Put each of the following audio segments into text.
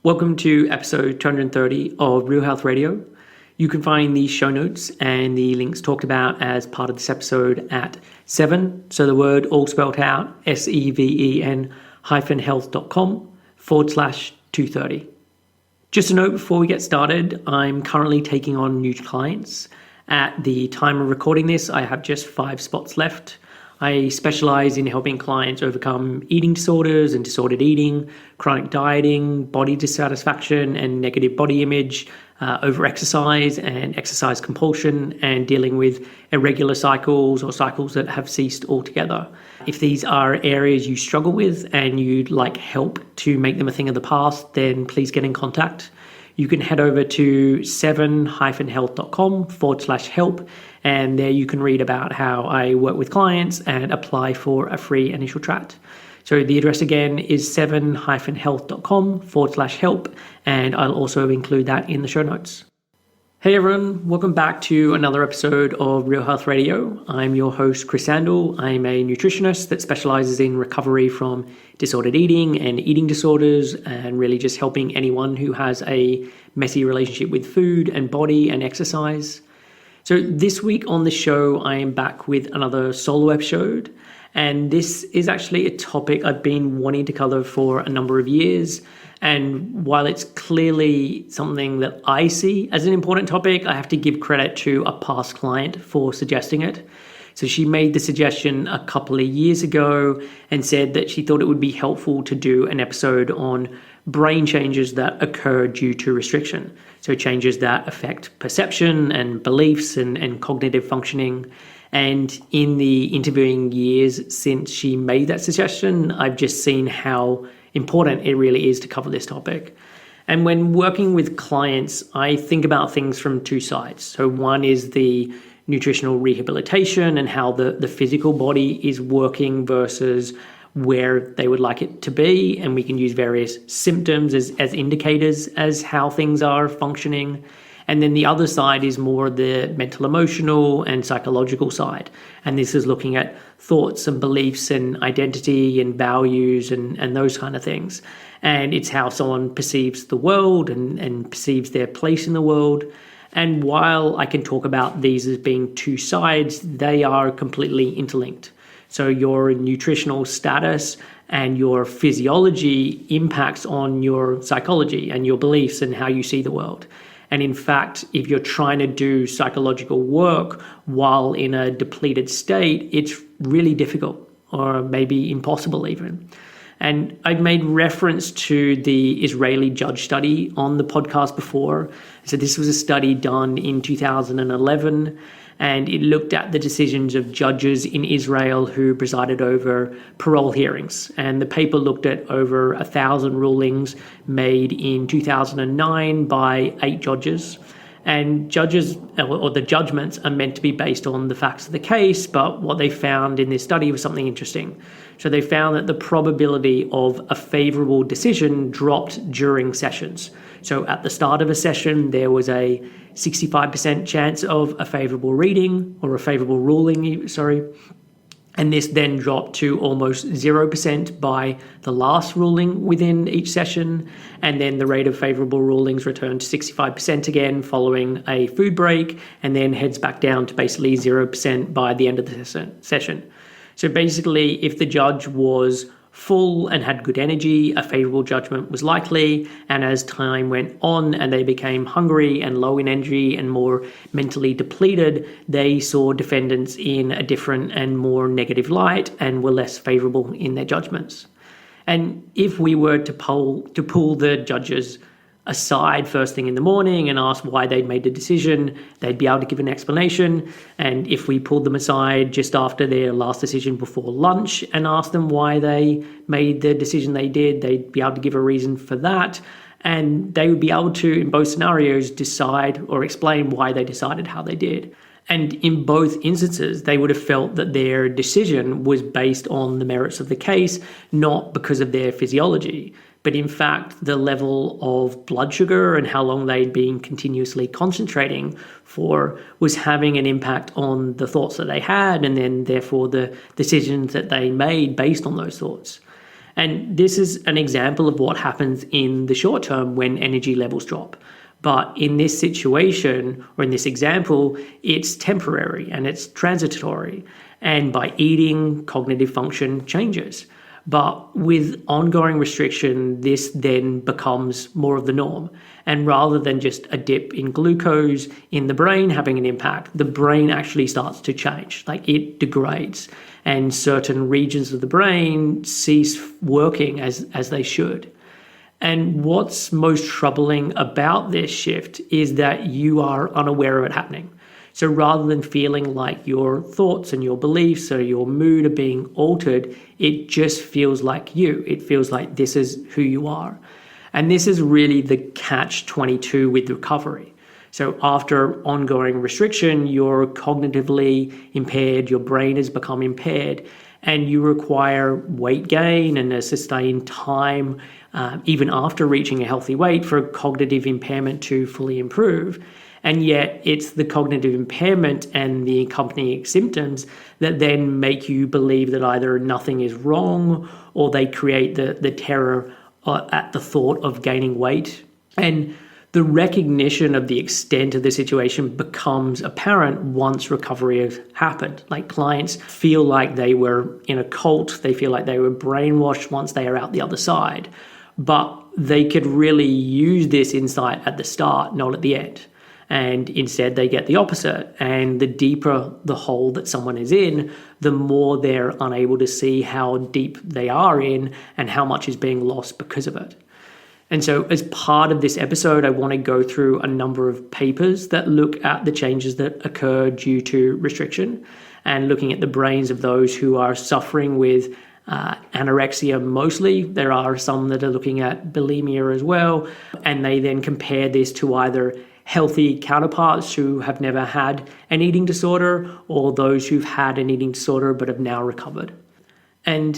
Welcome to episode 230 of Real Health Radio. You can find the show notes and the links talked about as part of this episode at 7, so the word all spelled out, seven-health.com/230. Just a note before we get started, I'm currently taking on new clients. At the time of recording this, I have just 5 spots left. I specialize in helping clients overcome eating disorders and disordered eating, chronic dieting, body dissatisfaction and negative body image, over-exercise and exercise compulsion, and dealing with irregular cycles or cycles that have ceased altogether. If these are areas you struggle with and you'd like help to make them a thing of the past, then please get in contact. You can head over to seven-health.com/help, and there you can read about how I work with clients and apply for a free initial chat. So the address again is seven-health.com/help, and I'll also include that in the show notes. Hey everyone, welcome back to another episode of Real Health Radio. I'm your host, Chris Sandel. I'm a nutritionist that specializes in recovery from disordered eating and eating disorders, and really just helping anyone who has a messy relationship with food and body and exercise. So this week on the show, I am back with another solo episode, and this is actually a topic I've been wanting to cover for a number of years. And while it's clearly something that I see as an important topic, I have to give credit to a past client for suggesting it. So she made the suggestion a couple of years ago and said that she thought it would be helpful to do an episode on brain changes that occur due to restriction. So changes that affect perception and beliefs and cognitive functioning. And in the interviewing years since she made that suggestion, I've just seen how important it really is to cover this topic. And when working with clients, I think about things from 2 sides. So one is the nutritional rehabilitation and how the physical body is working versus where they would like it to be. And we can use various symptoms as indicators as how things are functioning. And then the other side is more the mental, emotional, and psychological side. And this is looking at thoughts and beliefs and identity and values and those kind of things. And it's how someone perceives the world and perceives their place in the world. And while I can talk about these as being 2 sides, they are completely interlinked. So your nutritional status and your physiology impacts on your psychology and your beliefs and how you see the world. And in fact, if you're trying to do psychological work while in a depleted state, it's really difficult or maybe impossible even. And I've made reference to the Israeli judge study on the podcast before. So this was a study done in 2011, and it looked at the decisions of judges in Israel who presided over parole hearings. And the paper looked at over 1,000 rulings made in 2009 by 8 judges. And judges, or the judgments, are meant to be based on the facts of the case, but what they found in this study was something interesting. So they found that the probability of a favorable decision dropped during sessions. So at the start of a session, there was a 65% chance of a favorable reading or a favorable ruling, and this then dropped to almost 0% by the last ruling within each session. And then the rate of favorable rulings returned to 65% again following a food break, and then heads back down to basically 0% by the end of the session. So basically, if the judge was full and had good energy, a favorable judgment was likely. And as time went on and they became hungry and low in energy and more mentally depleted, they saw defendants in a different and more negative light and were less favorable in their judgments. And if we were to pull the judges aside first thing in the morning and ask why they'd made the decision, they'd be able to give an explanation. And if we pulled them aside just after their last decision before lunch and asked them why they made the decision they did, they'd be able to give a reason for that. And they would be able to, in both scenarios, decide or explain why they decided how they did. And in both instances, they would have felt that their decision was based on the merits of the case, not because of their physiology. But in fact, the level of blood sugar and how long they'd been continuously concentrating for was having an impact on the thoughts that they had, and then therefore the decisions that they made based on those thoughts. And this is an example of what happens in the short term when energy levels drop. But in this situation, or in this example, it's temporary and it's transitory. And by eating, cognitive function changes. But with ongoing restriction, this then becomes more of the norm. And rather than just a dip in glucose in the brain having an impact, the brain actually starts to change, like it degrades. And certain regions of the brain cease working as they should. And what's most troubling about this shift is that you are unaware of it happening. So rather than feeling like your thoughts and your beliefs or your mood are being altered, it just feels like you. It feels like this is who you are. And this is really the catch-22 with recovery. So after ongoing restriction, you're cognitively impaired, your brain has become impaired, and you require weight gain and a sustained time, even after reaching a healthy weight, for cognitive impairment to fully improve. And yet it's the cognitive impairment and the accompanying symptoms that then make you believe that either nothing is wrong or they create the terror at the thought of gaining weight. And the recognition of the extent of the situation becomes apparent once recovery has happened. Like clients feel like they were in a cult, they feel like they were brainwashed once they are out the other side. But they could really use this insight at the start, not at the end. And instead they get the opposite. And the deeper the hole that someone is in, the more they're unable to see how deep they are in and how much is being lost because of it. And so as part of this episode, I want to go through a number of papers that look at the changes that occur due to restriction and looking at the brains of those who are suffering with anorexia mostly. There are some that are looking at bulimia as well. And they then compare this to either healthy counterparts who have never had an eating disorder or those who've had an eating disorder but have now recovered. And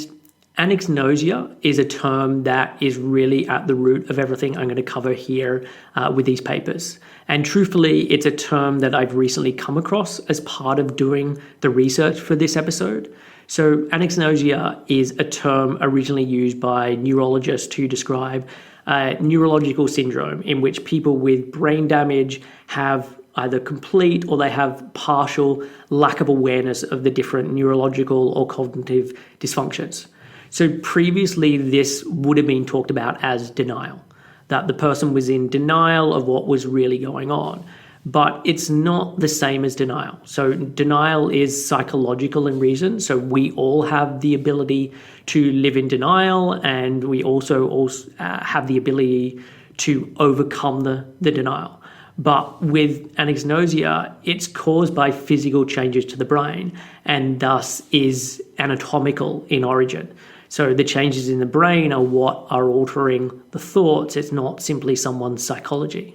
anosognosia is a term that is really at the root of everything I'm going to cover here with these papers. And truthfully, it's a term that I've recently come across as part of doing the research for this episode. So anosognosia is a term originally used by neurologists to describe neurological syndrome in which people with brain damage have either complete or they have partial lack of awareness of the different neurological or cognitive dysfunctions. So previously, this would have been talked about as denial, that the person was in denial of what was really going on. But it's not the same as denial. So denial is psychological in reason. So we all have the ability to live in denial, and we also have the ability to overcome the denial. But with anosognosia, it's caused by physical changes to the brain and thus is anatomical in origin. So the changes in the brain are what are altering the thoughts. It's not simply someone's psychology.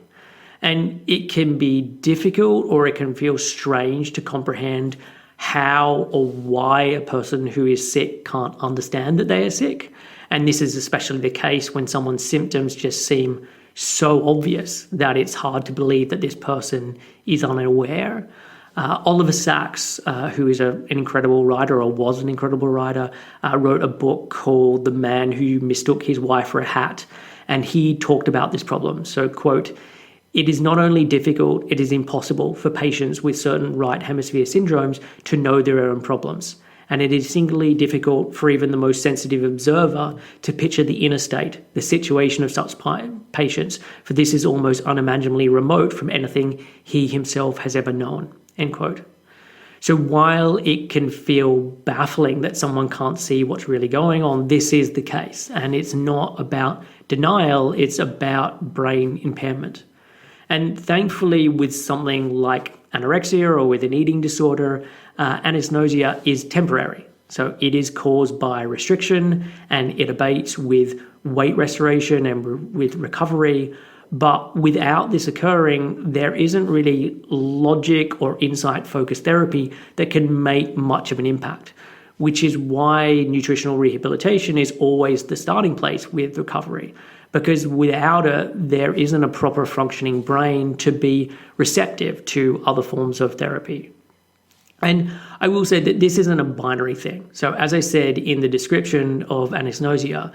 And it can be difficult or it can feel strange to comprehend how or why a person who is sick can't understand that they are sick. And this is especially the case when someone's symptoms just seem so obvious that it's hard to believe that this person is unaware. Oliver Sacks, who is an incredible writer or was an incredible writer, wrote a book called The Man Who Mistook His Wife for a Hat. And he talked about this problem. So, quote, "It is not only difficult, it is impossible for patients with certain right hemisphere syndromes to know their own problems. And it is singularly difficult for even the most sensitive observer to picture the inner state, the situation of such patients, for this is almost unimaginably remote from anything he himself has ever known." End quote. So while it can feel baffling that someone can't see what's really going on, this is the case. And it's not about denial, it's about brain impairment. And thankfully, with something like anorexia or with an eating disorder, anosognosia is temporary. So it is caused by restriction and it abates with weight restoration and with recovery. But without this occurring, there isn't really logic or insight-focused therapy that can make much of an impact, which is why nutritional rehabilitation is always the starting place with recovery. Because without it, there isn't a proper functioning brain to be receptive to other forms of therapy. And I will say that this isn't a binary thing. So as I said in the description of anosognosia,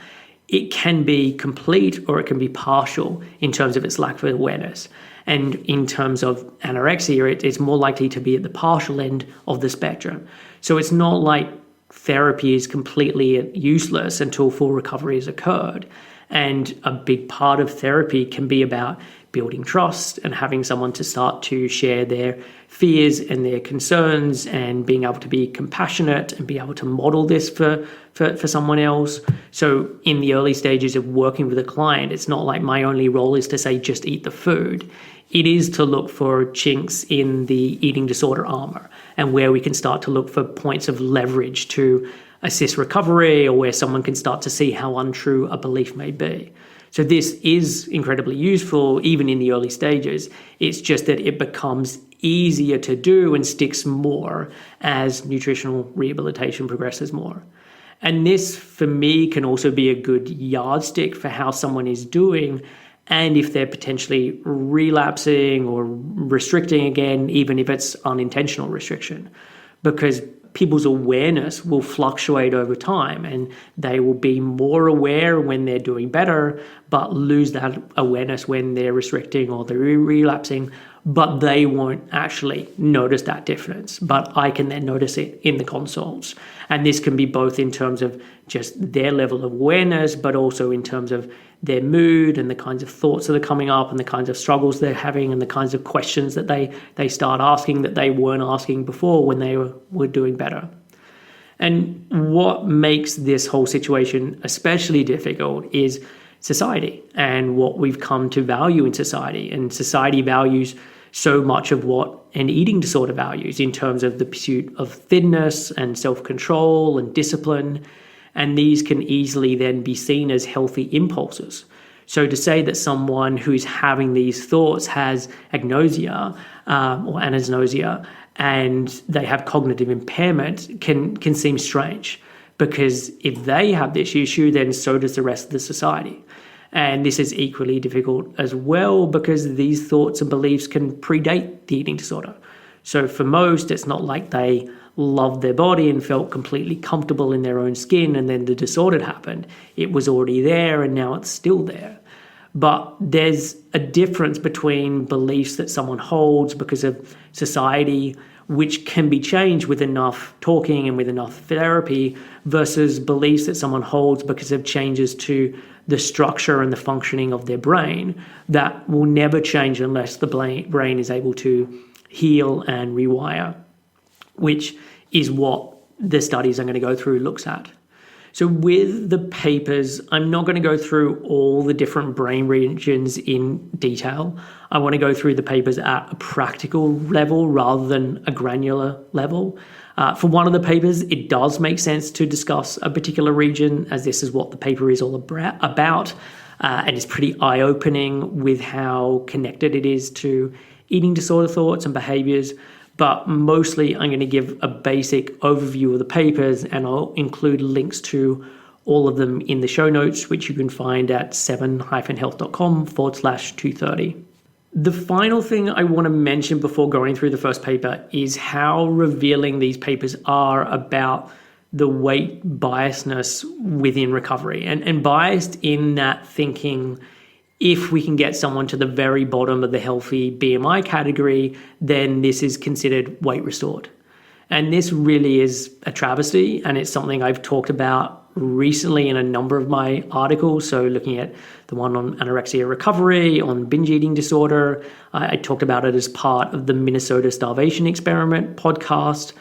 it can be complete or it can be partial in terms of its lack of awareness. And in terms of anorexia, it's more likely to be at the partial end of the spectrum. So it's not like therapy is completely useless until full recovery has occurred. And a big part of therapy can be about building trust and having someone to start to share their fears and their concerns and being able to be compassionate and be able to model this for someone else. So in the early stages of working with a client, it's not like my only role is to say, just eat the food. It is to look for chinks in the eating disorder armor and where we can start to look for points of leverage to assist recovery or where someone can start to see how untrue a belief may be. So this is incredibly useful even in the early stages. It's just that it becomes easier to do and sticks more as nutritional rehabilitation progresses more. And this, for me, can also be a good yardstick for how someone is doing and if they're potentially relapsing or restricting again, even if it's unintentional restriction. Because people's awareness will fluctuate over time and they will be more aware when they're doing better, but lose that awareness when they're restricting or they're relapsing, but they won't actually notice that difference. But I can then notice it in the consults. And this can be both in terms of just their level of awareness, but also in terms of their mood and the kinds of thoughts that are coming up and the kinds of struggles they're having and the kinds of questions that they start asking that they weren't asking before when they were doing better. And what makes this whole situation especially difficult is society and what we've come to value in society. And society values so much of what an eating disorder values in terms of the pursuit of thinness and self-control and discipline. And these can easily then be seen as healthy impulses. So to say that someone who's having these thoughts has agnosia or anosognosia and they have cognitive impairment can seem strange, because if they have this issue, then so does the rest of the society. And this is equally difficult as well because these thoughts and beliefs can predate the eating disorder. So for most, it's not like they loved their body and felt completely comfortable in their own skin and then the disorder happened. It was already there and now it's still there. But there's a difference between beliefs that someone holds because of society, which can be changed with enough talking and with enough therapy, versus beliefs that someone holds because of changes to the structure and the functioning of their brain that will never change unless the brain is able to heal and rewire, which is what the studies I'm going to go through looks at. So with the papers, I'm not going to go through all the different brain regions in detail. I want to go through the papers at a practical level rather than a granular level. For one of the papers, it does make sense to discuss a particular region, as this is what the paper is all about, and it's pretty eye-opening with how connected it is to eating disorder thoughts and behaviours. But mostly I'm going to give a basic overview of the papers, and I'll include links to all of them in the show notes, which you can find at 7-health.com/230. The final thing I want to mention before going through the first paper is how revealing these papers are about the weight biasness within recovery, and biased in that thinking, if we can get someone to the very bottom of the healthy BMI category, then this is considered weight restored. And this really is a travesty, and it's something I've talked about recently in a number of my articles. So looking at the one on anorexia recovery, on binge eating disorder, I talked about it as part of the Minnesota Starvation Experiment podcast.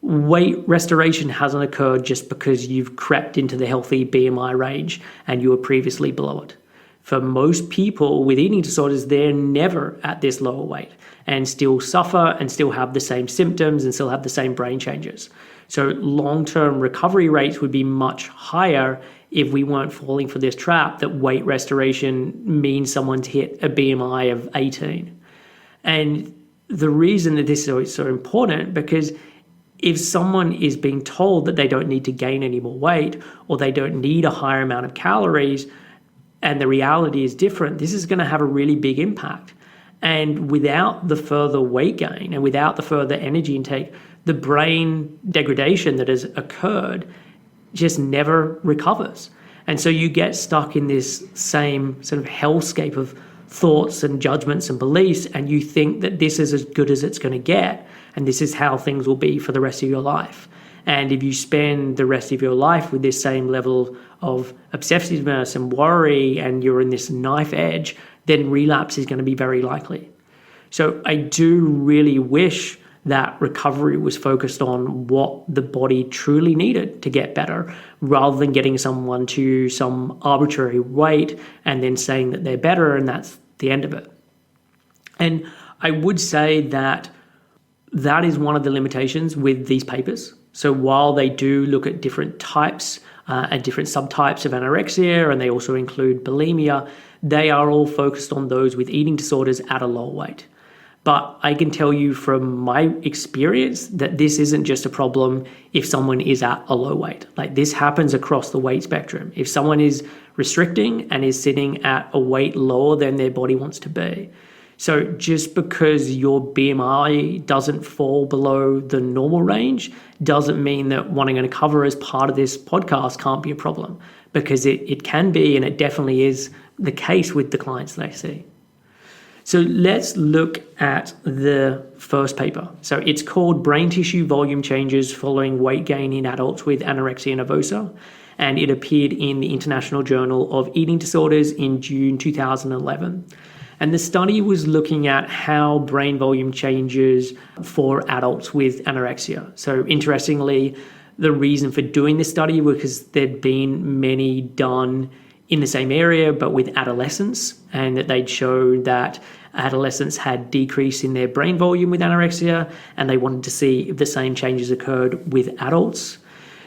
Weight restoration hasn't occurred just because you've crept into the healthy BMI range and you were previously below it. For most people with eating disorders, they're never at this lower weight and still suffer and still have the same symptoms and still have the same brain changes. So long-term recovery rates would be much higher if we weren't falling for this trap that weight restoration means someone's hit a BMI of 18. And the reason that this is so important, because if someone is being told that they don't need to gain any more weight or they don't need a higher amount of calories, and the reality is different, this is going to have a really big impact. And without the further weight gain and without the further energy intake, the brain degradation that has occurred just never recovers. And so you get stuck in this same sort of hellscape of thoughts and judgments and beliefs, and you think that this is as good as it's going to get, and this is how things will be for the rest of your life. And if you spend the rest of your life with this same level of obsessiveness and worry, and you're in this knife edge, then relapse is going to be very likely. So I do really wish that recovery was focused on what the body truly needed to get better, rather than getting someone to some arbitrary weight and then saying that they're better and that's the end of it. And I would say that that is one of the limitations with these papers. So while they do look at different types and different subtypes of anorexia, and they also include bulimia, they are all focused on those with eating disorders at a lower weight. But I can tell you from my experience that this isn't just a problem if someone is at a low weight. Like, this happens across the weight spectrum. If someone is restricting and is sitting at a weight lower than their body wants to be. So just because your BMI doesn't fall below the normal range doesn't mean that what I'm going to cover as part of this podcast can't be a problem, because it can be, and it definitely is the case with the clients that I see. So let's look at the first paper. So it's called Brain Tissue Volume Changes Following Weight Gain in Adults with Anorexia Nervosa, and it appeared in the International Journal of Eating Disorders in June 2011. And the study was looking at how brain volume changes for adults with anorexia. So interestingly, the reason for doing this study was because there'd been many done in the same area, but with adolescents, and that they'd showed that adolescents had decrease in their brain volume with anorexia, and they wanted to see if the same changes occurred with adults.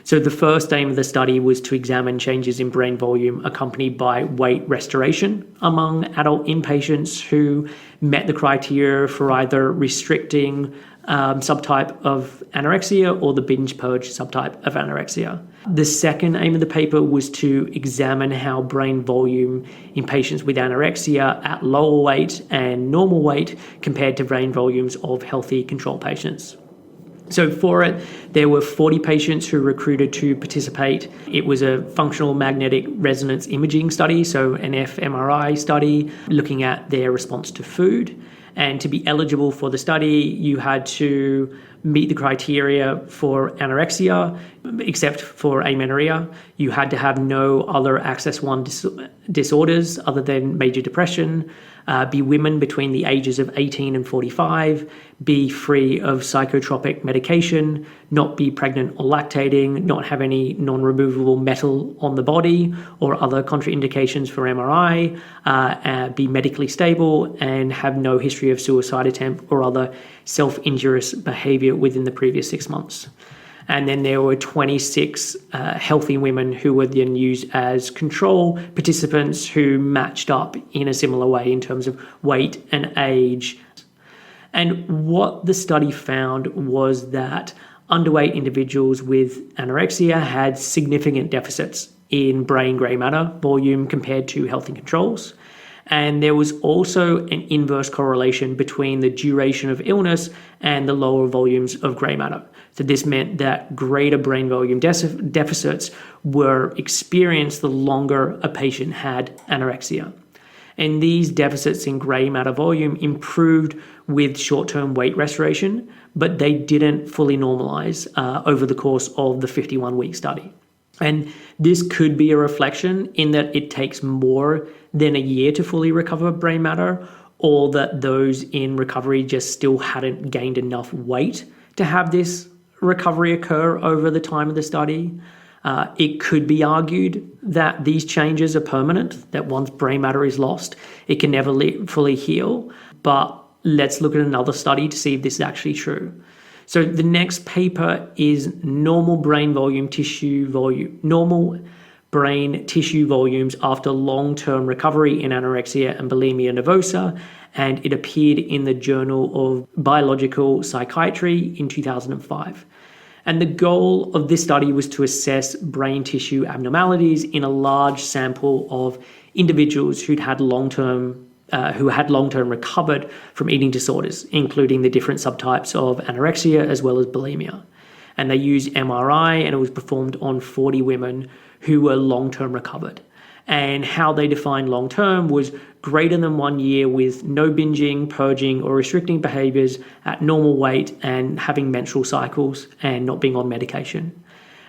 So the first aim of the study was to examine changes in brain volume accompanied by weight restoration among adult inpatients who met the criteria for either restricting subtype of anorexia or the binge purge subtype of anorexia. The second aim of the paper was to examine how brain volume in patients with anorexia at lower weight and normal weight compared to brain volumes of healthy control patients. So for it, there were 40 patients who recruited to participate. It was a functional magnetic resonance imaging study, so an fMRI study looking at their response to food. And to be eligible for the study, you had to meet the criteria for anorexia, except for amenorrhea. You had to have no other Axis 1 disorders other than major depression, be women between the ages of 18 and 45, be free of psychotropic medication, not be pregnant or lactating, not have any non-removable metal on the body or other contraindications for MRI, be medically stable, and have no history of suicide attempt or other self-injurious behavior within the previous 6 months. And then there were 26 healthy women who were then used as control participants who matched up in a similar way in terms of weight and age. And what the study found was that underweight individuals with anorexia had significant deficits in brain grey matter volume compared to healthy controls. And there was also an inverse correlation between the duration of illness and the lower volumes of grey matter. So this meant that greater brain volume deficits were experienced the longer a patient had anorexia. And these deficits in grey matter volume improved with short-term weight restoration, but they didn't fully normalize over the course of the 51-week study. And this could be a reflection in that it takes more than a year to fully recover brain matter, or that those in recovery just still hadn't gained enough weight to have this recovery occur over the time of the study. It could be argued that these changes are permanent, that once brain matter is lost, it can never fully heal. But let's look at another study to see if this is actually true. So the next paper is normal brain tissue volumes after long-term recovery in anorexia and bulimia nervosa, and it appeared in the Journal of Biological Psychiatry in 2005. And the goal of this study was to assess brain tissue abnormalities in a large sample of individuals who'd had long-term who had long-term recovered from eating disorders, including the different subtypes of anorexia as well as bulimia. And they used MRI, and it was performed on 40 women who were long-term recovered. And how they defined long-term was greater than 1 year with no binging, purging, or restricting behaviours at normal weight and having menstrual cycles and not being on medication.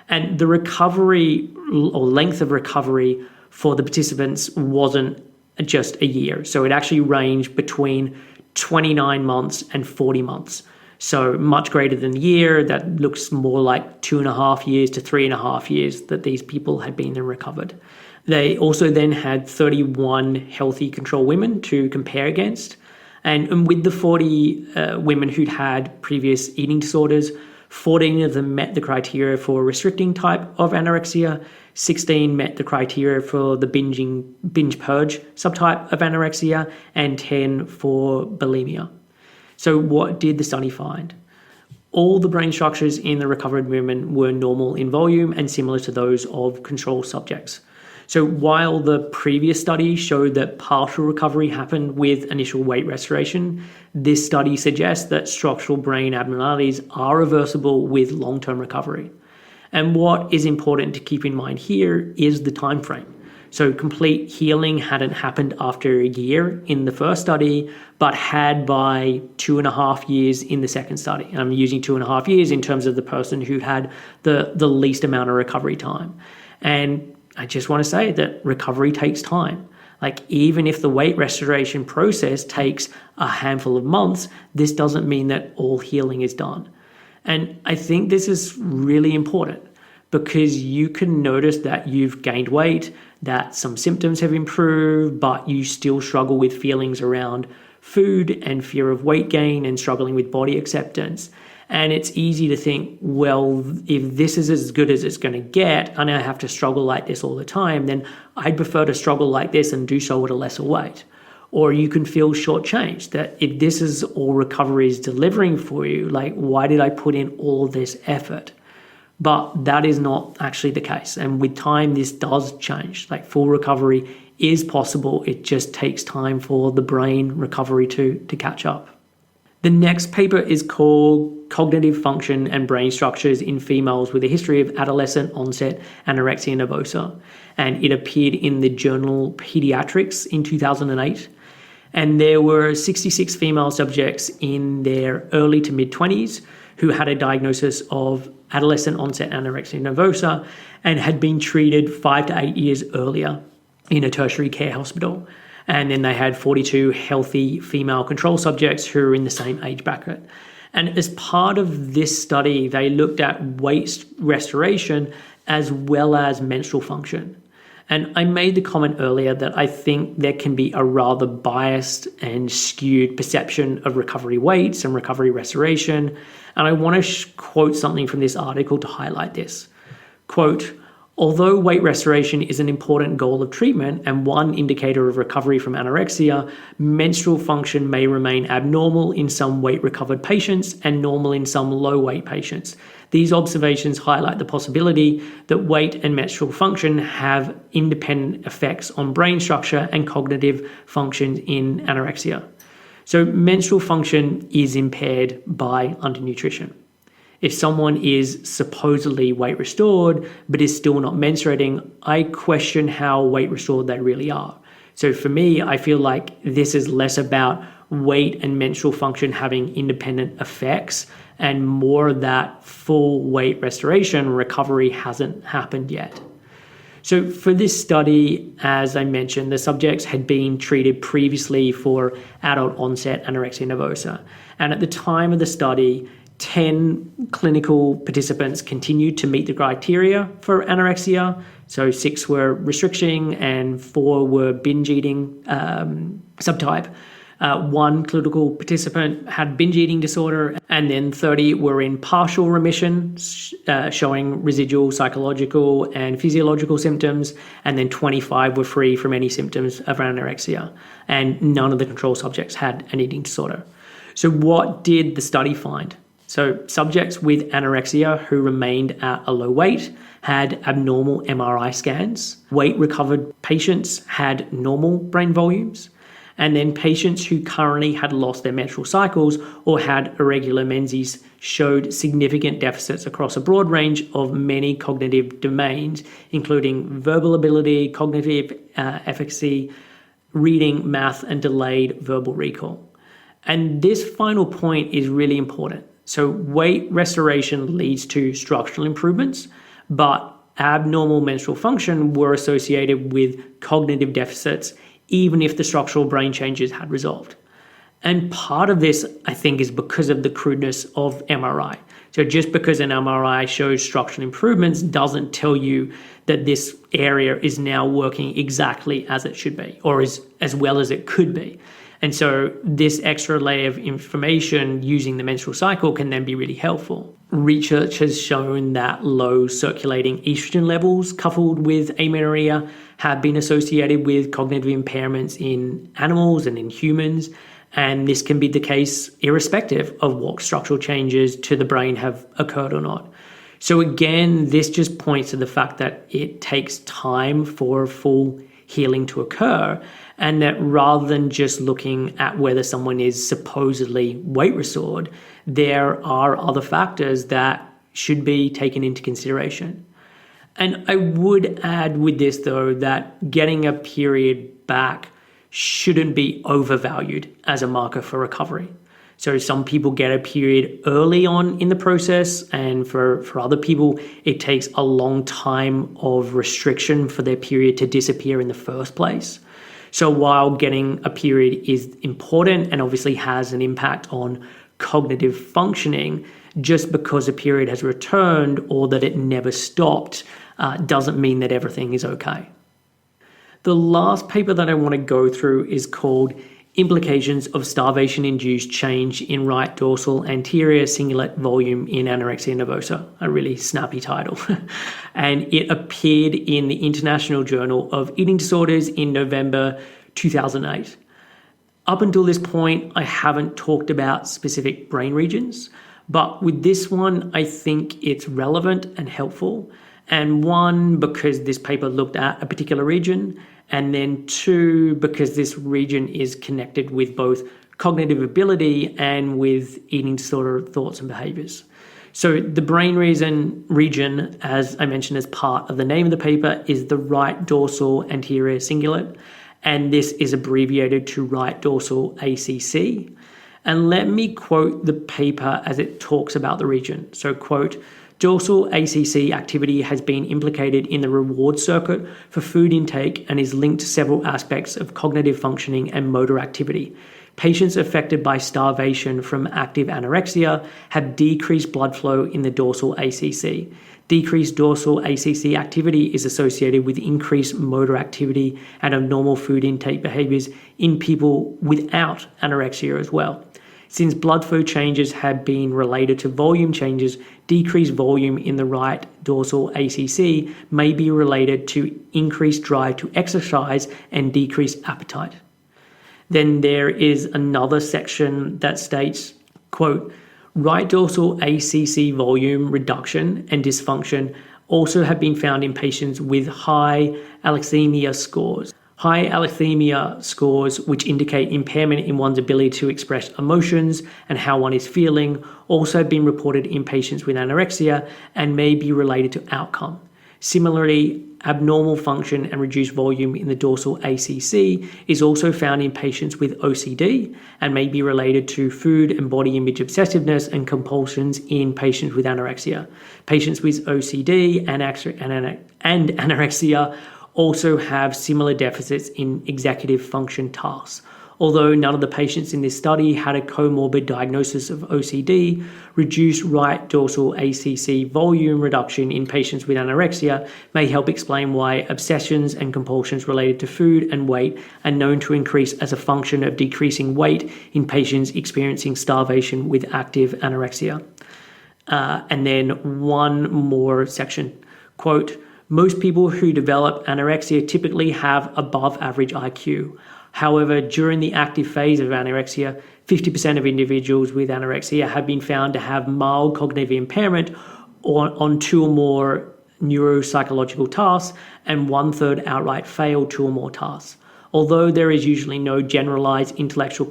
And the recovery or length of recovery for the participants wasn't just a year. So it actually ranged between 29 months and 40 months. So much greater than a year. That looks more like 2.5 years to 3.5 years that these people had been and recovered. They also then had 31 healthy control women to compare against. And with the 40 women who'd had previous eating disorders, 14 of them met the criteria for a restricting type of anorexia, 16 met the criteria for the binge purge subtype of anorexia, and 10 for bulimia. So what did the study find? All the brain structures in the recovered women were normal in volume and similar to those of control subjects. So while the previous study showed that partial recovery happened with initial weight restoration, this study suggests that structural brain abnormalities are reversible with long-term recovery. And what is important to keep in mind here is the time frame. So complete healing hadn't happened after a year in the first study, but had by 2.5 years in the second study. And I'm using 2.5 years in terms of the person who had the least amount of recovery time. And I just want to say that recovery takes time. Like, even if the weight restoration process takes a handful of months, this doesn't mean that all healing is done. And I think this is really important because you can notice that you've gained weight, that some symptoms have improved, but you still struggle with feelings around food and fear of weight gain and struggling with body acceptance. And it's easy to think, well, if this is as good as it's going to get and I have to struggle like this all the time, then I'd prefer to struggle like this and do so at a lesser weight. Or you can feel shortchanged that if this is all recovery is delivering for you, like, why did I put in all this effort? But that is not actually the case. And with time, this does change. Like, full recovery is possible. It just takes time for the brain recovery to catch up. The next paper is called Cognitive Function and Brain Structures in Females with a History of Adolescent Onset Anorexia Nervosa. And it appeared in the journal Pediatrics in 2008. And there were 66 female subjects in their early to mid-20s who had a diagnosis of adolescent onset anorexia nervosa and had been treated 5 to 8 years earlier in a tertiary care hospital. And then they had 42 healthy female control subjects who were in the same age bracket. And as part of this study, they looked at weight restoration as well as menstrual function. And I made the comment earlier that I think there can be a rather biased and skewed perception of recovery weights and recovery restoration. And I want to quote something from this article to highlight this. Quote, "Although weight restoration is an important goal of treatment and one indicator of recovery from anorexia, menstrual function may remain abnormal in some weight-recovered patients and normal in some low-weight patients. These observations highlight the possibility that weight and menstrual function have independent effects on brain structure and cognitive function in anorexia." So menstrual function is impaired by undernutrition. If someone is supposedly weight restored but is still not menstruating, I question how weight restored they really are. So for me, I feel like this is less about weight and menstrual function having independent effects and more that full weight restoration recovery hasn't happened yet. So for this study, as I mentioned, the subjects had been treated previously for adult onset anorexia nervosa. And at the time of the study, 10 clinical participants continued to meet the criteria for anorexia. So 6 were restriction and 4 were binge eating subtype. 1 clinical participant had binge eating disorder, and then 30 were in partial remission, showing residual psychological and physiological symptoms, and then 25 were free from any symptoms of anorexia, and none of the control subjects had an eating disorder. So what did the study find? So subjects with anorexia who remained at a low weight had abnormal MRI scans. Weight-recovered patients had normal brain volumes. And then patients who currently had lost their menstrual cycles or had irregular menses showed significant deficits across a broad range of many cognitive domains, including verbal ability, cognitive efficacy, reading, math, and delayed verbal recall. And this final point is really important. So weight restoration leads to structural improvements, but abnormal menstrual function were associated with cognitive deficits, even if the structural brain changes had resolved. And part of this, I think, is because of the crudeness of MRI. So just because an MRI shows structural improvements doesn't tell you that this area is now working exactly as it should be, or as well as it could be. And so this extra layer of information using the menstrual cycle can then be really helpful. Research has shown that low circulating estrogen levels coupled with amenorrhea have been associated with cognitive impairments in animals and in humans. And this can be the case irrespective of what structural changes to the brain have occurred or not. So again, this just points to the fact that it takes time for full healing to occur, and that rather than just looking at whether someone is supposedly weight restored, there are other factors that should be taken into consideration. And I would add with this, though, that getting a period back shouldn't be overvalued as a marker for recovery. So some people get a period early on in the process, and for other people, it takes a long time of restriction for their period to disappear in the first place. So while getting a period is important and obviously has an impact on cognitive functioning, just because a period has returned or that it never stopped doesn't mean that everything is okay. The last paper that I want to go through is called Implications of Starvation-Induced Change in Right Dorsal Anterior Cingulate Volume in Anorexia Nervosa, a really snappy title. And it appeared in the International Journal of Eating Disorders in November 2008. Up until this point, I haven't talked about specific brain regions, but with this one, I think it's relevant and helpful. And one, because this paper looked at a particular region, and then two, because this region is connected with both cognitive ability and with eating disorder thoughts and behaviours. So the brain region, as I mentioned as part of the name of the paper, is the right dorsal anterior cingulate, and this is abbreviated to right dorsal ACC. And let me quote the paper as it talks about the region. So, quote, "Dorsal ACC activity has been implicated in the reward circuit for food intake and is linked to several aspects of cognitive functioning and motor activity. Patients affected by starvation from active anorexia have decreased blood flow in the dorsal ACC. Decreased dorsal ACC activity is associated with increased motor activity and abnormal food intake behaviors in people without anorexia as well. Since blood flow changes have been related to volume changes, decreased volume in the right dorsal ACC may be related to increased drive to exercise and decreased appetite." Then there is another section that states, quote, "Right dorsal ACC volume reduction and dysfunction also have been found in patients with high alexithymia scores. High alexithymia scores, which indicate impairment in one's ability to express emotions and how one is feeling, also have been reported in patients with anorexia and may be related to outcome. Similarly, abnormal function and reduced volume in the dorsal ACC is also found in patients with OCD and may be related to food and body image obsessiveness and compulsions in patients with anorexia. Patients with OCD and anorexia also have similar deficits in executive function tasks. Although none of the patients in this study had a comorbid diagnosis of OCD, reduced right dorsal ACC volume reduction in patients with anorexia may help explain why obsessions and compulsions related to food and weight are known to increase as a function of decreasing weight in patients experiencing starvation with active anorexia." And then one more section, quote, "Most people who develop anorexia typically have above average IQ. However, during the active phase of anorexia, 50% of individuals with anorexia have been found to have mild cognitive impairment on two or more neuropsychological tasks, and 1/3 outright fail two or more tasks. although there is usually no generalized intellectual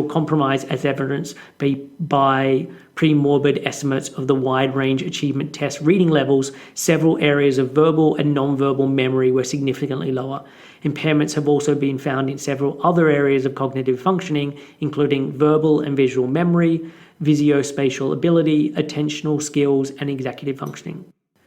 compromise as evidenced by pre-morbid estimates of the wide range achievement test reading levels, several areas of verbal and non-verbal memory were significantly lower. Impairments have also been found in several other areas of cognitive functioning, including verbal and visual memory, visuospatial ability, attentional skills, and executive functioning.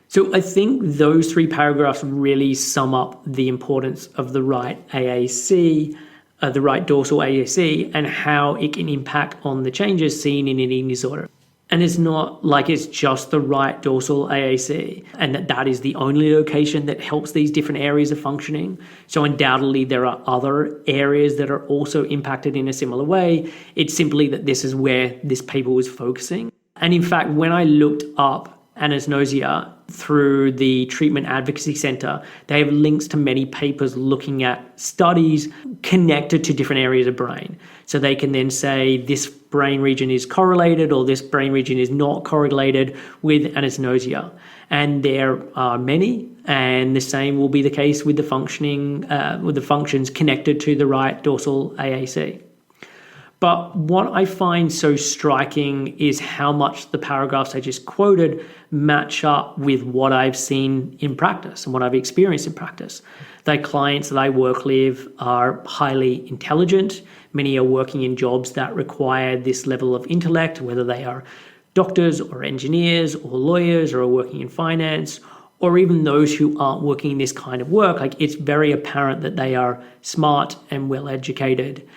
So I think those three paragraphs really sum up the importance of the right AAC, the right dorsal AAC, and how it can impact on the changes seen in an eating disorder. And it's not like it's just the right dorsal AAC and that is the only location that helps these different areas of functioning. So undoubtedly there are other areas that are also impacted in a similar way. It's simply that this is where this paper was focusing. And in fact, when I looked up anosognosia through the Treatment Advocacy Center, they have links to many papers looking at studies connected to different areas of brain. So they can then say this brain region is correlated or this brain region is not correlated with anosognosia. And there are many, and the same will be the case with the functions connected to the right dorsal AAC. But what I find so striking is how much the paragraphs I just quoted match up with what I've seen in practice and what I've experienced in practice. The clients that I work with are highly intelligent. Many are working in jobs that require this level of intellect, whether they are doctors or engineers or lawyers or are working in finance, or even those who aren't working in this kind of work. Like, it's very apparent that they are smart and well educated.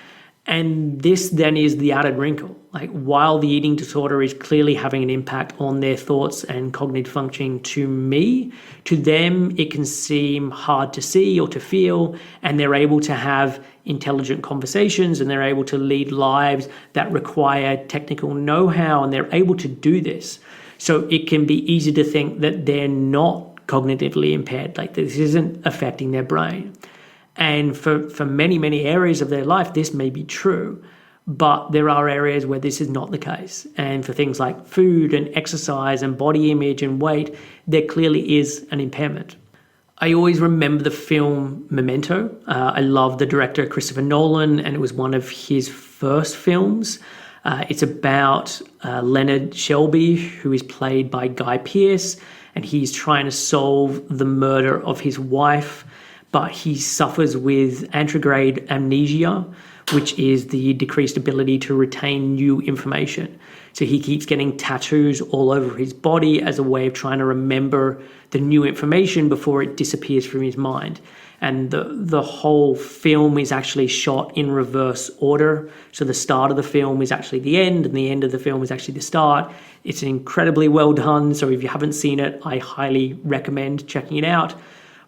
And this then is the added wrinkle. Like, while the eating disorder is clearly having an impact on their thoughts and cognitive functioning, to them, it can seem hard to see or to feel, and they're able to have intelligent conversations and they're able to lead lives that require technical know-how, and they're able to do this. So it can be easy to think that they're not cognitively impaired, like this isn't affecting their brain. And for many, many areas of their life, this may be true, but there are areas where this is not the case. And for things like food and exercise and body image and weight, there clearly is an impairment. I always remember the film Memento. I love the director, Christopher Nolan, and it was one of his first films. It's about Leonard Shelby, who is played by Guy Pearce, and he's trying to solve the murder of his wife, but he suffers with anterograde amnesia, which is the decreased ability to retain new information. So he keeps getting tattoos all over his body as a way of trying to remember the new information before it disappears from his mind. And the whole film is actually shot in reverse order. So the start of the film is actually the end, and the end of the film is actually the start. It's incredibly well done. So if you haven't seen it, I highly recommend checking it out.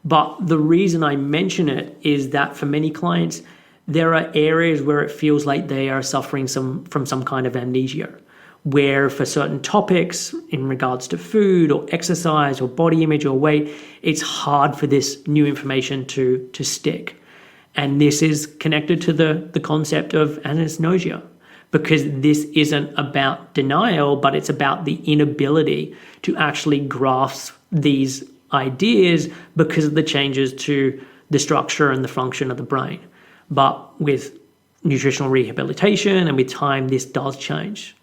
But the reason I mention it is that for many clients, there are areas where it feels like they are suffering from some kind of amnesia, where for certain topics in regards to food or exercise or body image or weight, it's hard for this new information to stick. And this is connected to the concept of anosognosia, because this isn't about denial, but it's about the inability to actually grasp these ideas because of the changes to the structure and the function of the brain. But with nutritional rehabilitation and with time, this does change.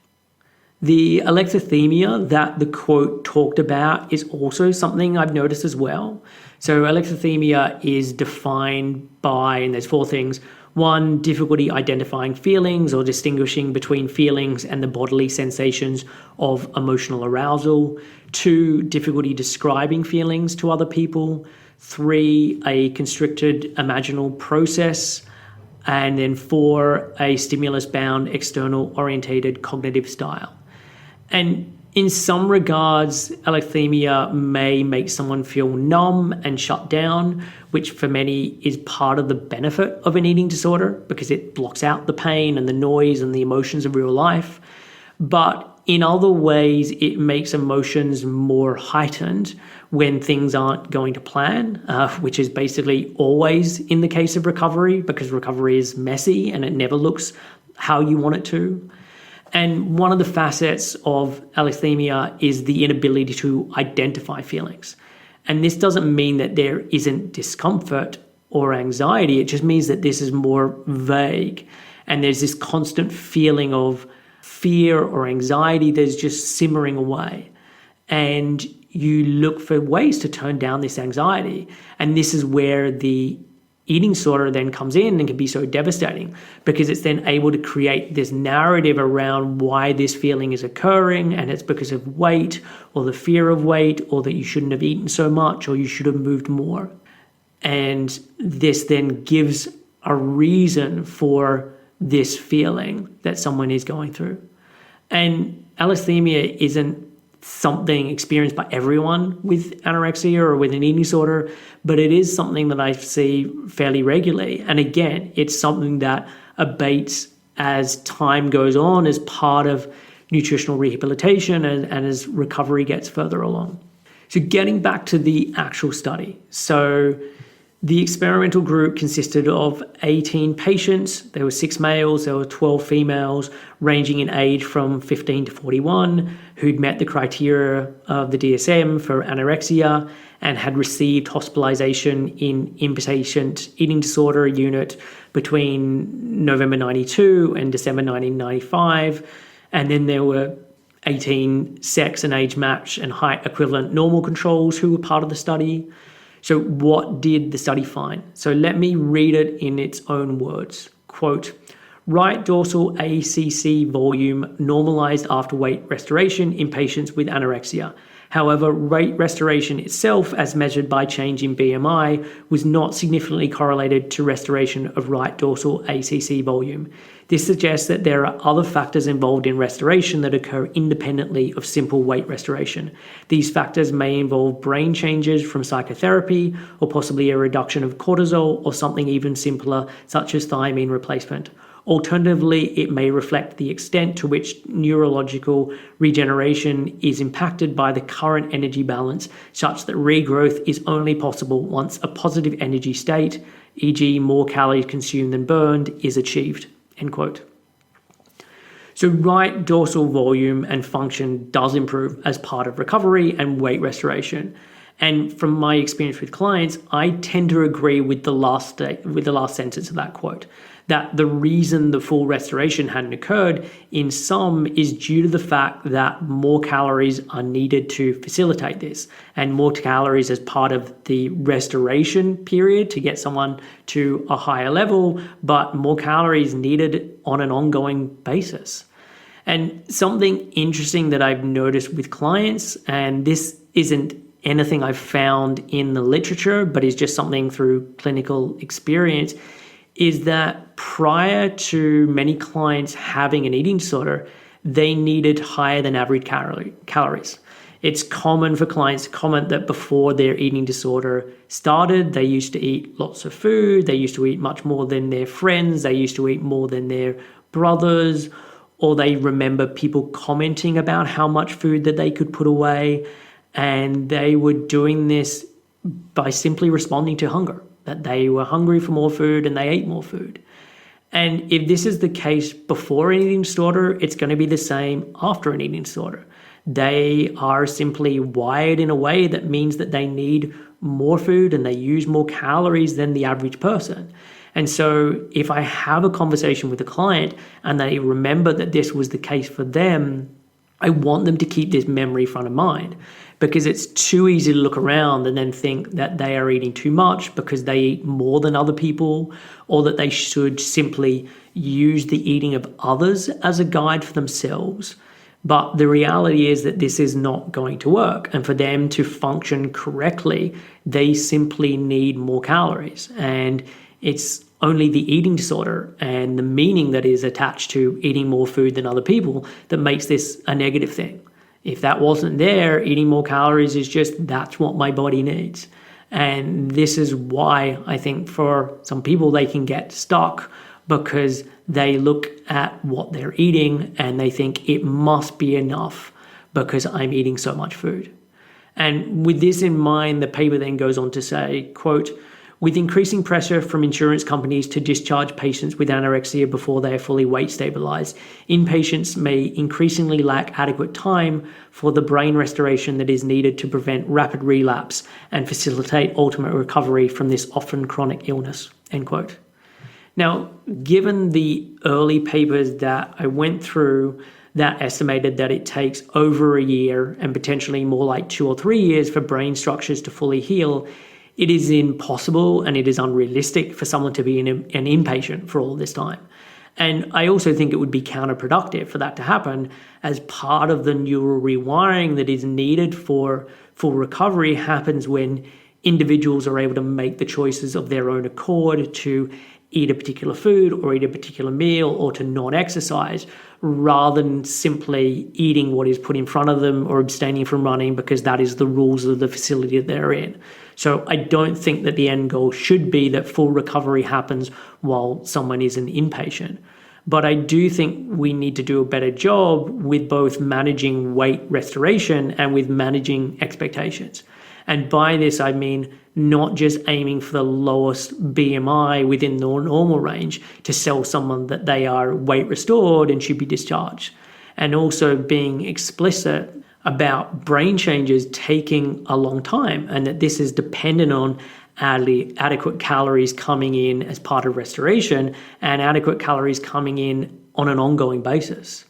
The alexithymia that the quote talked about is also something I've noticed as well. So alexithymia is defined by, and there's four things. One, difficulty identifying feelings or distinguishing between feelings and the bodily sensations of emotional arousal. Two, difficulty describing feelings to other people. Three, a constricted imaginal process. And then four, a stimulus-bound, external-orientated cognitive style. And in some regards, alexithymia may make someone feel numb and shut down, which for many is part of the benefit of an eating disorder because it blocks out the pain and the noise and the emotions of real life. But in other ways, it makes emotions more heightened when things aren't going to plan, which is basically always in the case of recovery, because recovery is messy and it never looks how you want it to. And one of the facets of alexithymia is the inability to identify feelings. And this doesn't mean that there isn't discomfort or anxiety. It just means that this is more vague. And there's this constant feeling of fear or anxiety that's just simmering away. And you look for ways to tone down this anxiety. And this is where the eating disorder then comes in and can be so devastating, because it's then able to create this narrative around why this feeling is occurring, and it's because of weight or the fear of weight, or that you shouldn't have eaten so much or you should have moved more. And this then gives a reason for this feeling that someone is going through. And allisthemia isn't something experienced by everyone with anorexia or with an eating disorder, but it is something that I see fairly regularly. And again, it's something that abates as time goes on as part of nutritional rehabilitation and as recovery gets further along. So getting back to the actual study. So the experimental group consisted of 18 patients. There were 6 males, there were 12 females, ranging in age from 15 to 41, who'd met the criteria of the DSM for anorexia and had received hospitalization in inpatient eating disorder unit between November 92 and December 1995. And then there were 18 sex and age match and height equivalent normal controls who were part of the study. So what did the study find? So let me read it in its own words. Quote, right dorsal ACC volume normalized after weight restoration in patients with anorexia. However, weight restoration itself, as measured by change in BMI, was not significantly correlated to restoration of right dorsal ACC volume. This suggests that there are other factors involved in restoration that occur independently of simple weight restoration. These factors may involve brain changes from psychotherapy, or possibly a reduction of cortisol, or something even simpler, such as thiamine replacement. Alternatively, it may reflect the extent to which neurological regeneration is impacted by the current energy balance, such that regrowth is only possible once a positive energy state, e.g. more calories consumed than burned, is achieved. End quote. So right dorsal volume and function does improve as part of recovery and weight restoration. And from my experience with clients, I tend to agree with the last sentence of that quote, that the reason the full restoration hadn't occurred in some is due to the fact that more calories are needed to facilitate this, and more calories as part of the restoration period to get someone to a higher level, but more calories needed on an ongoing basis. And something interesting that I've noticed with clients, and this isn't anything I've found in the literature, but is just something through clinical experience, is that prior to many clients having an eating disorder, they needed higher than average calories. It's common for clients to comment that before their eating disorder started, they used to eat lots of food, they used to eat much more than their friends, they used to eat more than their brothers, or they remember people commenting about how much food that they could put away. And they were doing this by simply responding to hunger, that they were hungry for more food and they ate more food. And if this is the case before an eating disorder, it's going to be the same after an eating disorder. They are simply wired in a way that means that they need more food and they use more calories than the average person. And so if I have a conversation with a client and they remember that this was the case for them, I want them to keep this memory front of mind, because it's too easy to look around and then think that they are eating too much because they eat more than other people, or that they should simply use the eating of others as a guide for themselves. But the reality is that this is not going to work. And for them to function correctly, they simply need more calories. And it's only the eating disorder and the meaning that is attached to eating more food than other people that makes this a negative thing. If that wasn't there, eating more calories is just, that's what my body needs. And this is why I think for some people they can get stuck, because they look at what they're eating and they think it must be enough because I'm eating so much food. And with this in mind, the paper then goes on to say, quote, With increasing pressure from insurance companies to discharge patients with anorexia before they are fully weight stabilized, inpatients may increasingly lack adequate time for the brain restoration that is needed to prevent rapid relapse and facilitate ultimate recovery from this often chronic illness, end quote. Now, given the early papers that I went through that estimated that it takes over a year and potentially more like 2 or 3 years for brain structures to fully heal, it is impossible and it is unrealistic for someone to be an inpatient for all this time. And I also think it would be counterproductive for that to happen, as part of the neural rewiring that is needed for full recovery happens when individuals are able to make the choices of their own accord to eat a particular food or eat a particular meal or to not exercise, rather than simply eating what is put in front of them or abstaining from running because that is the rules of the facility that they're in. So I don't think that the end goal should be that full recovery happens while someone is an inpatient. But I do think we need to do a better job with both managing weight restoration and with managing expectations. And by this, I mean not just aiming for the lowest BMI within the normal range to sell someone that they are weight restored and should be discharged. And also being explicit about brain changes taking a long time, and that this is dependent on adequate calories coming in as part of restoration and adequate calories coming in on an ongoing basis.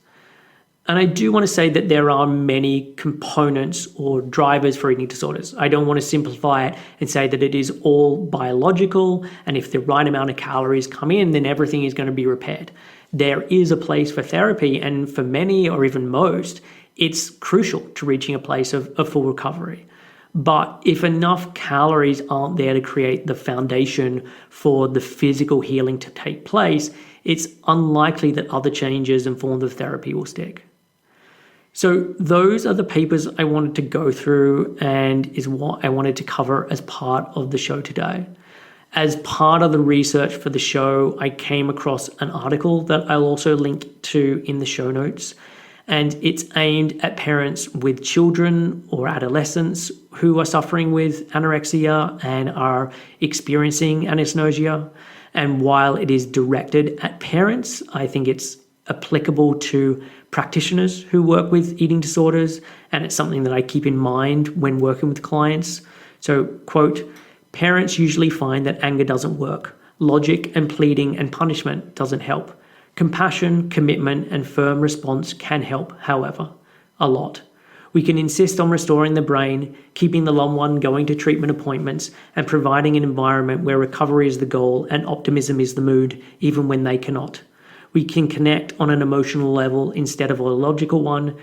And I do want to say that there are many components or drivers for eating disorders. I don't want to simplify it and say that it is all biological, and if the right amount of calories come in, then everything is going to be repaired. There is a place for therapy, and for many or even most, it's crucial to reaching a place of full recovery. But if enough calories aren't there to create the foundation for the physical healing to take place, it's unlikely that other changes and forms of therapy will stick. So those are the papers I wanted to go through and is what I wanted to cover as part of the show today. As part of the research for the show, I came across an article that I'll also link to in the show notes. And it's aimed at parents with children or adolescents who are suffering with anorexia and are experiencing anosognosia. And while it is directed at parents, I think it's applicable to practitioners who work with eating disorders, and it's something that I keep in mind when working with clients. So, quote, "Parents usually find that anger doesn't work. Logic and pleading and punishment doesn't help. Compassion, commitment, and firm response can help, however, a lot. We can insist on restoring the brain, keeping the loved one going to treatment appointments, and providing an environment where recovery is the goal and optimism is the mood, even when they cannot. We can connect on an emotional level instead of a logical one,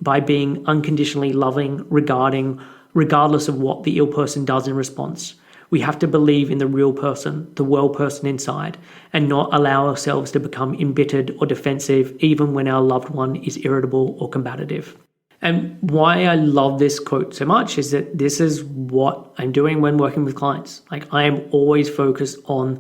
by being unconditionally loving, regardless of what the ill person does in response. We have to believe in the real person, the well person inside, and not allow ourselves to become embittered or defensive even when our loved one is irritable or combative." And why I love this quote so much is that this is what I'm doing when working with clients. Like, I am always focused on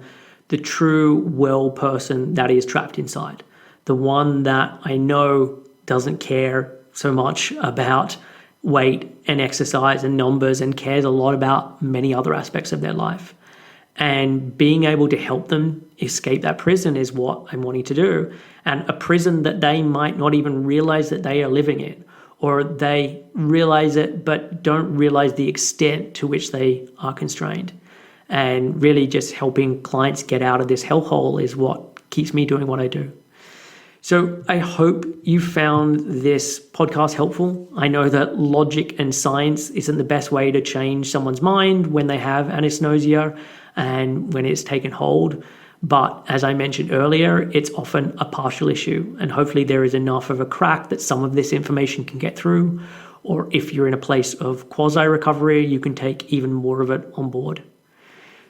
the true well person that is trapped inside, the one that I know doesn't care so much about weight and exercise and numbers and cares a lot about many other aspects of their life. And being able to help them escape that prison is what I'm wanting to do. And a prison that they might not even realize that they are living in, or they realize it but don't realize the extent to which they are constrained. And really just helping clients get out of this hellhole is what keeps me doing what I do. So I hope you found this podcast helpful. I know that logic and science isn't the best way to change someone's mind when they have anosognosia and when it's taken hold. But as I mentioned earlier, it's often a partial issue. And hopefully there is enough of a crack that some of this information can get through. Or if you're in a place of quasi-recovery, you can take even more of it on board.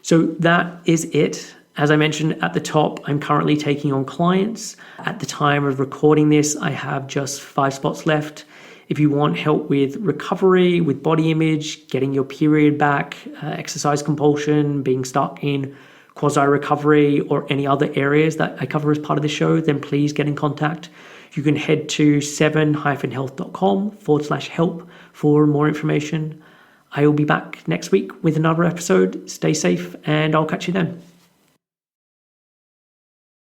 So that is it. As I mentioned at the top, I'm currently taking on clients. At the time of recording this, I have just 5 spots left. If you want help with recovery, with body image, getting your period back, exercise compulsion, being stuck in quasi-recovery, or any other areas that I cover as part of the show, then please get in contact. You can head to 7-health.com/help for more information. I will be back next week with another episode. Stay safe, and I'll catch you then.